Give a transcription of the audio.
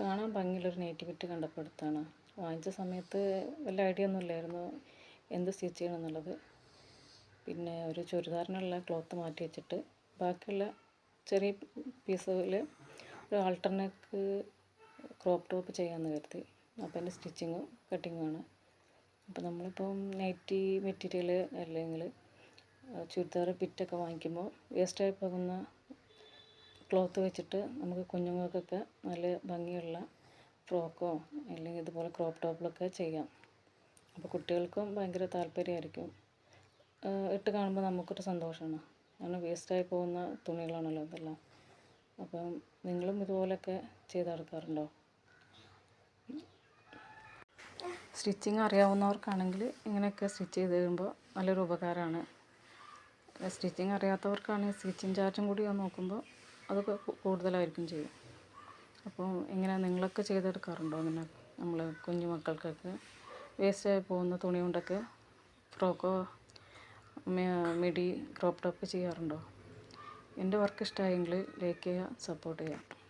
കാണാൻ ഭംഗിയുള്ളൊരു nightie bit കണ്ടപ്പോൾ എടുത്താണ്. വാങ്ങിച്ച സമയത്ത് വല്ല ഐഡിയ ഒന്നും ഇല്ലായിരുന്നു എന്ത് സ്റ്റിച്ച് ചെയ്യണം എന്നുള്ളത്. പിന്നെ ഒരു ചുരിദാറിനുള്ള ക്ലോത്ത് മാറ്റി വെച്ചിട്ട് ബാക്കിയുള്ള ചെറിയ പീസുകൾ ഒരു ആൾട്ടർനെക്ക് ക്രോപ്പ് ടോപ്പ് ചെയ്യാമെന്ന് കരുതി. അപ്പോൾ എൻ്റെ സ്റ്റിച്ചിങ്ങും കട്ടിങ്ങുമാണ്. അപ്പോൾ നമ്മളിപ്പം നൈറ്റി മെറ്റീരിയൽ അല്ലെങ്കിൽ ചുരിദാർ ബിറ്റൊക്കെ വാങ്ങിക്കുമ്പോൾ വേസ്റ്റായി പോകുന്ന ക്ലോത്ത് വെച്ചിട്ട് നമുക്ക് കുഞ്ഞുങ്ങൾക്കൊക്കെ നല്ല ഭംഗിയുള്ള ഫ്രോക്കോ അല്ലെങ്കിൽ ഇതുപോലെ ക്രോപ്പ് ടോപ്പിലൊക്കെ ചെയ്യാം. അപ്പോൾ കുട്ടികൾക്കും ഭയങ്കര താല്പര്യമായിരിക്കും. ഇട്ട് കാണുമ്പോൾ നമുക്കൊരു സന്തോഷമാണ്. കാരണം വേസ്റ്റായി പോകുന്ന തുണികളാണല്ലോ ഇതെല്ലാം. അപ്പം നിങ്ങളും ഇതുപോലെയൊക്കെ ചെയ്തെടുക്കാറുണ്ടോ? സ്റ്റിച്ചിങ് അറിയാവുന്നവർക്കാണെങ്കിൽ ഇങ്ങനെയൊക്കെ സ്റ്റിച്ച് ചെയ്ത് കഴിയുമ്പോൾ നല്ലൊരു ഉപകാരമാണ്. സ്റ്റിച്ചിങ് അറിയാത്തവർക്കാണെങ്കിൽ സ്റ്റിച്ചിങ് ചാർജും കൂടി നോക്കുമ്പോൾ അതൊക്കെ കൂടുതലായിരിക്കും ചെയ്യും. അപ്പോൾ ഇങ്ങനെ നിങ്ങളൊക്കെ ചെയ്തെടുക്കാറുണ്ടോ? അങ്ങനെ നമ്മൾ കുഞ്ഞു മക്കൾക്കൊക്കെ വേസ്റ്റായി പോകുന്ന തുണി കൊണ്ടൊക്കെ ഫ്രോക്കോ മിഡി ക്രോപ്പ് ടോപ്പ് ചെയ്യാറുണ്ടോ? എൻ്റെ വർക്ക് ഇഷ്ടമായെങ്കിൽ ലൈക്ക് ചെയ്യുക, സപ്പോർട്ട് ചെയ്യുക.